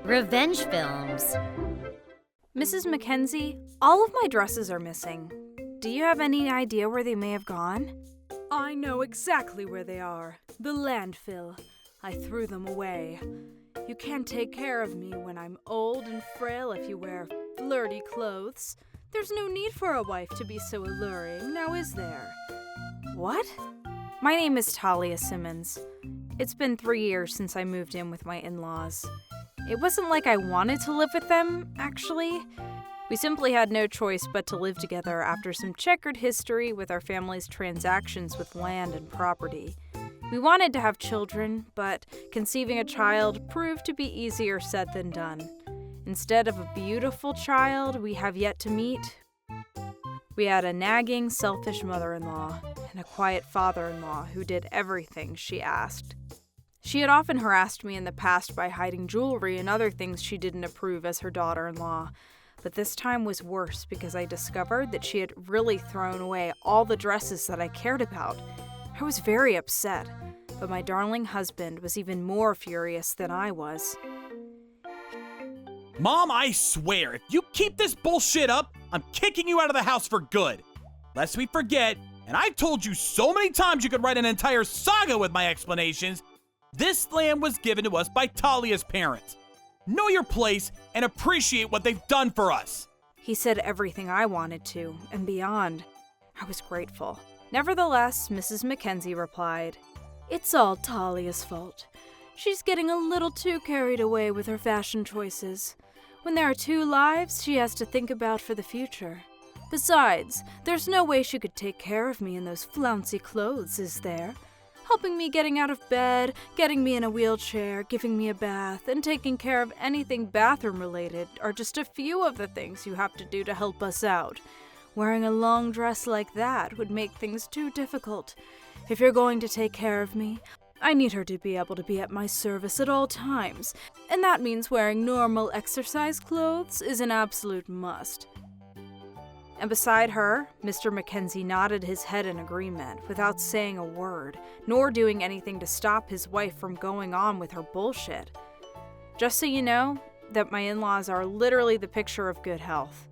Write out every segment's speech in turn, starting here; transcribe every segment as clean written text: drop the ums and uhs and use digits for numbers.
Revenge films. Mrs. Mackenzie, all of my dresses are missing. Do you have any idea where they may have gone? I know exactly where they are. The landfill. I threw them away. You can't take care of me when I'm old and frail if you wear flirty clothes. There's no need for a wife to be so alluring, now is there? What? My name is Talia Simmons. It's been 3 years since I moved in with my in-laws. It wasn't like I wanted to live with them, actually. We simply had no choice but to live together after some checkered history with our family's transactions with land and property. We wanted to have children, but conceiving a child proved to be easier said than done. Instead of a beautiful child we have yet to meet, we had a nagging, selfish mother-in-law and a quiet father-in-law who did everything she asked. She had often harassed me in the past by hiding jewelry and other things she didn't approve as her daughter-in-law, but this time was worse because I discovered that she had really thrown away all the dresses that I cared about. I was very upset, but my darling husband was even more furious than I was. Mom, I swear, if you keep this bullshit up, I'm kicking you out of the house for good. Lest we forget, and I've told you so many times you could write an entire saga with my explanations, this land was given to us by Talia's parents. Know your place and appreciate what they've done for us. He said everything I wanted to, and beyond. I was grateful. Nevertheless, Mrs. Mackenzie replied, "It's all Talia's fault. She's getting a little too carried away with her fashion choices. When there are 2 lives, she has to think about for the future. Besides, there's no way she could take care of me in those flouncy clothes, is there? Helping me getting out of bed, getting me in a wheelchair, giving me a bath, and taking care of anything bathroom-related are just a few of the things you have to do to help us out. Wearing a long dress like that would make things too difficult. If you're going to take care of me, I need her to be able to be at my service at all times, and that means wearing normal exercise clothes is an absolute must." And beside her, Mr. Mackenzie nodded his head in agreement without saying a word, nor doing anything to stop his wife from going on with her bullshit. Just so you know, that my in-laws are literally the picture of good health.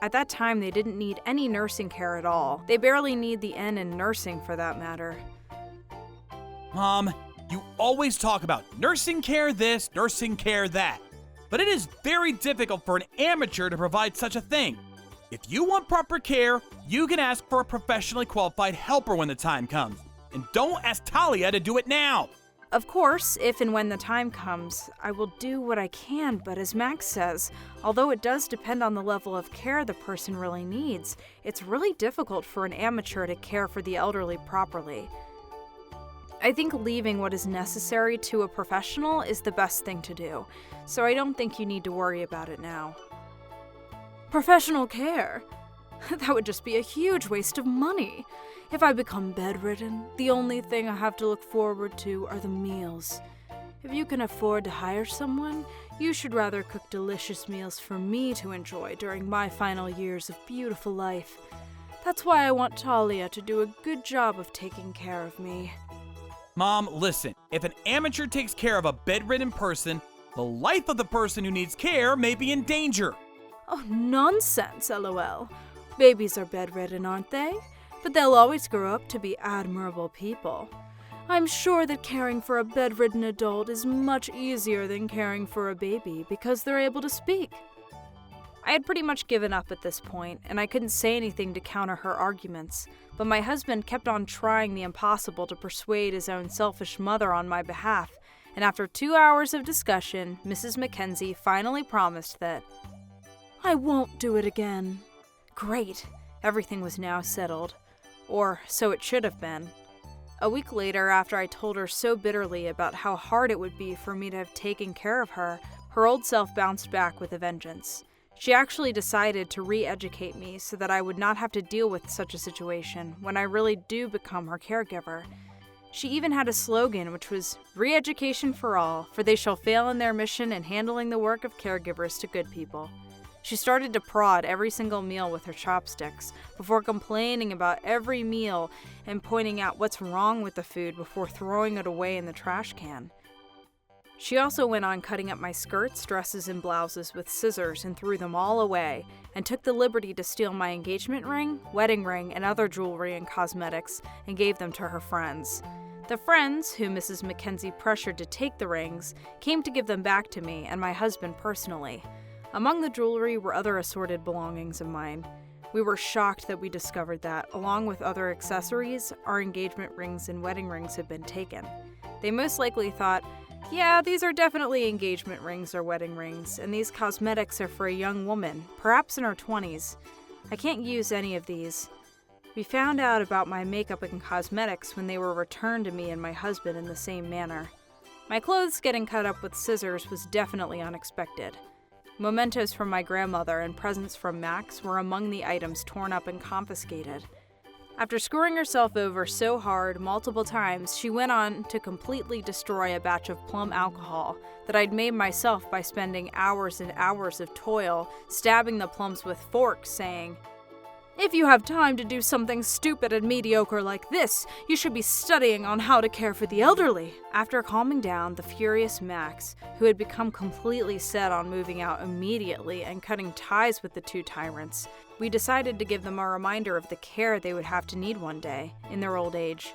At that time, they didn't need any nursing care at all. They barely need the N in nursing for that matter. Mom, you always talk about nursing care this, nursing care that. But it is very difficult for an amateur to provide such a thing. If you want proper care, you can ask for a professionally qualified helper when the time comes. And don't ask Talia to do it now. Of course, if and when the time comes, I will do what I can, but as Max says, although it does depend on the level of care the person really needs, it's really difficult for an amateur to care for the elderly properly. I think leaving what is necessary to a professional is the best thing to do, so I don't think you need to worry about it now. Professional care? That would just be a huge waste of money. If I become bedridden, the only thing I have to look forward to are the meals. If you can afford to hire someone, you should rather cook delicious meals for me to enjoy during my final years of beautiful life. That's why I want Talia to do a good job of taking care of me. Mom, listen, if an amateur takes care of a bedridden person, the life of the person who needs care may be in danger. Oh, nonsense, LOL. Babies are bedridden, aren't they? But they'll always grow up to be admirable people. I'm sure that caring for a bedridden adult is much easier than caring for a baby because they're able to speak. I had pretty much given up at this point, and I couldn't say anything to counter her arguments, but my husband kept on trying the impossible to persuade his own selfish mother on my behalf, and after 2 hours of discussion, Mrs. Mackenzie finally promised that I won't do it again. Great. Everything was now settled. Or so it should have been. A week later, after I told her so bitterly about how hard it would be for me to have taken care of her, her old self bounced back with a vengeance. She actually decided to re-educate me so that I would not have to deal with such a situation when I really do become her caregiver. She even had a slogan which was, "Re-education for all, for they shall fail in their mission in handling the work of caregivers to good people." She started to prod every single meal with her chopsticks, before complaining about every meal and pointing out what's wrong with the food before throwing it away in the trash can. She also went on cutting up my skirts, dresses, and blouses with scissors and threw them all away, and took the liberty to steal my engagement ring, wedding ring, and other jewelry and cosmetics and gave them to her friends. The friends, who Mrs. Mackenzie pressured to take the rings, came to give them back to me and my husband personally. Among the jewelry were other assorted belongings of mine. We were shocked that we discovered that, along with other accessories, our engagement rings and wedding rings had been taken. They most likely thought, yeah, these are definitely engagement rings or wedding rings, and these cosmetics are for a young woman, perhaps in her 20s. I can't use any of these. We found out about my makeup and cosmetics when they were returned to me and my husband in the same manner. My clothes getting cut up with scissors was definitely unexpected. Mementos from my grandmother and presents from Max were among the items torn up and confiscated. After screwing herself over so hard multiple times, she went on to completely destroy a batch of plum alcohol that I'd made myself by spending hours and hours of toil stabbing the plums with forks, saying, "If you have time to do something stupid and mediocre like this, you should be studying on how to care for the elderly." After calming down the furious Max, who had become completely set on moving out immediately and cutting ties with the two tyrants, we decided to give them a reminder of the care they would have to need one day, in their old age.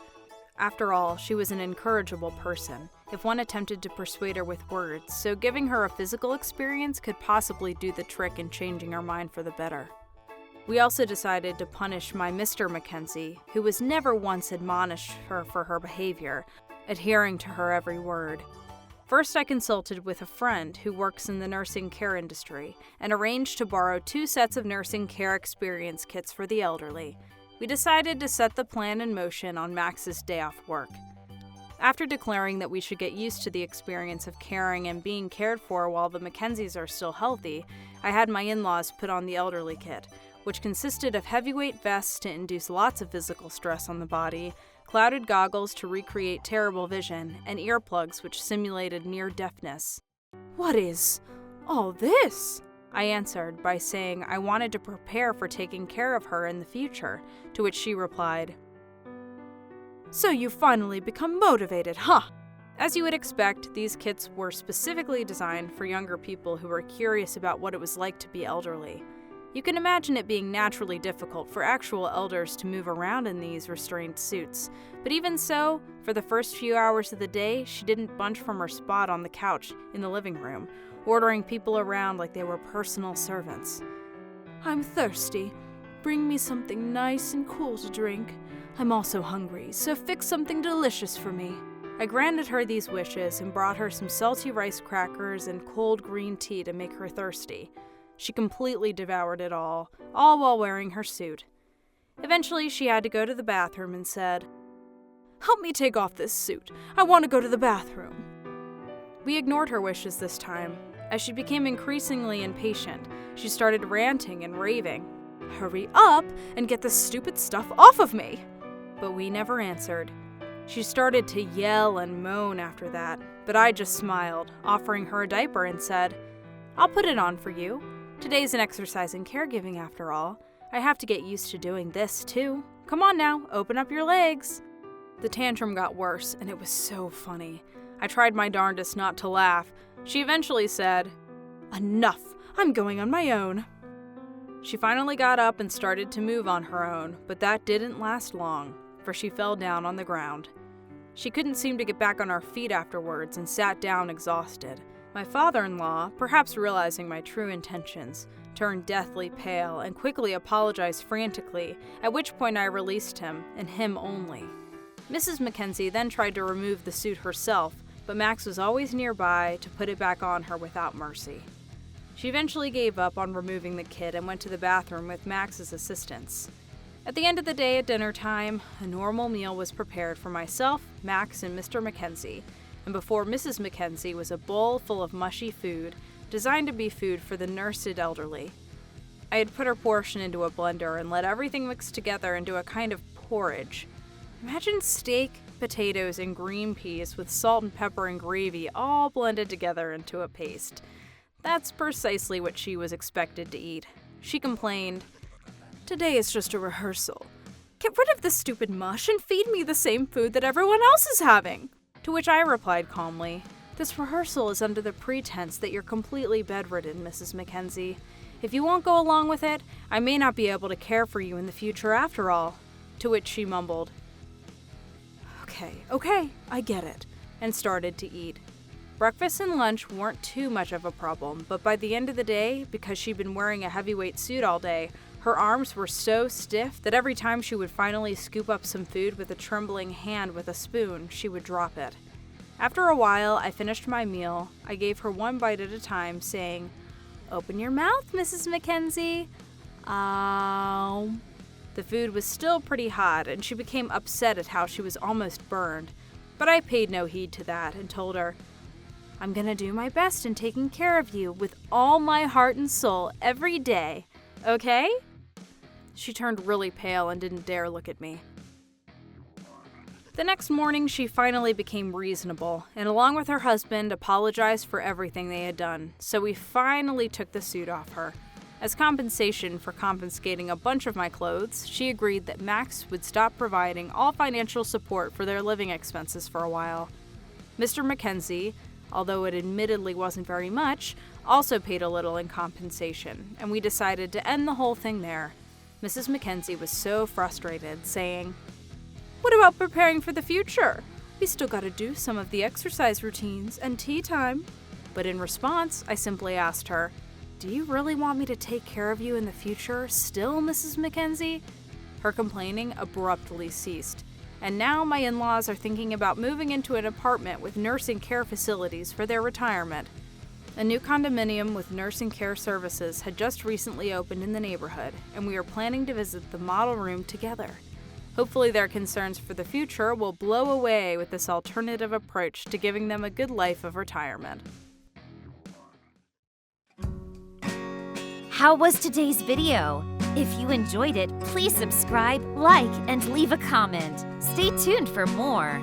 After all, she was an incorrigible person, if one attempted to persuade her with words, so giving her a physical experience could possibly do the trick in changing her mind for the better. We also decided to punish my Mr. Mackenzie, who was never once admonished her for her behavior, adhering to her every word. First, I consulted with a friend who works in the nursing care industry and arranged to borrow 2 sets of nursing care experience kits for the elderly. We decided to set the plan in motion on Max's day off work. After declaring that we should get used to the experience of caring and being cared for while the Mackenzies are still healthy, I had my in-laws put on the elderly kit, which consisted of heavyweight vests to induce lots of physical stress on the body, clouded goggles to recreate terrible vision, and earplugs which simulated near deafness. "What is all this?" I answered by saying I wanted to prepare for taking care of her in the future, to which she replied, "So you've finally become motivated, huh?" As you would expect, these kits were specifically designed for younger people who were curious about what it was like to be elderly. You can imagine it being naturally difficult for actual elders to move around in these restrained suits, but even so, for the first few hours of the day, she didn't budge from her spot on the couch in the living room, ordering people around like they were personal servants. "I'm thirsty. Bring me something nice and cool to drink. I'm also hungry, so fix something delicious for me." I granted her these wishes and brought her some salty rice crackers and cold green tea to make her thirsty. She completely devoured it all while wearing her suit. Eventually, she had to go to the bathroom and said, "Help me take off this suit. I want to go to the bathroom." We ignored her wishes this time. As she became increasingly impatient, she started ranting and raving. "Hurry up and get this stupid stuff off of me!" But we never answered. She started to yell and moan after that, but I just smiled, offering her a diaper and said, "I'll put it on for you. Today's an exercise in caregiving after all. I have to get used to doing this too. Come on now, open up your legs." The tantrum got worse, and it was so funny. I tried my darndest not to laugh. She eventually said, "Enough, I'm going on my own." She finally got up and started to move on her own, but that didn't last long, for she fell down on the ground. She couldn't seem to get back on her feet afterwards and sat down exhausted. My father-in-law, perhaps realizing my true intentions, turned deathly pale and quickly apologized frantically, at which point I released him, and him only. Mrs. Mackenzie then tried to remove the suit herself, but Max was always nearby to put it back on her without mercy. She eventually gave up on removing the kit and went to the bathroom with Max's assistance. At the end of the day at dinner time, a normal meal was prepared for myself, Max, and Mr. Mackenzie, and before Mrs. Mackenzie was a bowl full of mushy food, designed to be food for the nursed elderly. I had put her portion into a blender and let everything mix together into a kind of porridge. Imagine steak, potatoes, and green peas with salt and pepper and gravy all blended together into a paste. That's precisely what she was expected to eat. She complained, "Today is just a rehearsal. Get rid of this stupid mush and feed me the same food that everyone else is having." To which I replied calmly, "This rehearsal is under the pretense that you're completely bedridden, Mrs. Mackenzie. If you won't go along with it, I may not be able to care for you in the future after all." To which she mumbled, Okay, I get it," and started to eat. Breakfast and lunch weren't too much of a problem, but by the end of the day, because she'd been wearing a heavyweight suit all day, her arms were so stiff that every time she would finally scoop up some food with a trembling hand with a spoon, she would drop it. After a while, I finished my meal. I gave her one bite at a time, saying, "Open your mouth, Mrs. Mackenzie." Ow. The food was still pretty hot, and she became upset at how she was almost burned, but I paid no heed to that and told her, "I'm gonna do my best in taking care of you with all my heart and soul every day, okay?" She turned really pale and didn't dare look at me. The next morning, she finally became reasonable, and along with her husband, apologized for everything they had done, so we finally took the suit off her. As compensation for confiscating a bunch of my clothes, she agreed that Max would stop providing all financial support for their living expenses for a while. Mr. Mackenzie, although it admittedly wasn't very much, also paid a little in compensation, and we decided to end the whole thing there. Mrs. Mackenzie was so frustrated, saying, "What about preparing for the future? We still gotta do some of the exercise routines and tea time." But in response, I simply asked her, "Do you really want me to take care of you in the future still, Mrs. Mackenzie?" Her complaining abruptly ceased, and now my in-laws are thinking about moving into an apartment with nursing care facilities for their retirement. A new condominium with nursing care services had just recently opened in the neighborhood, and we are planning to visit the model room together. Hopefully their concerns for the future will blow away with this alternative approach to giving them a good life of retirement. How was today's video? If you enjoyed it, please subscribe, like, and leave a comment. Stay tuned for more.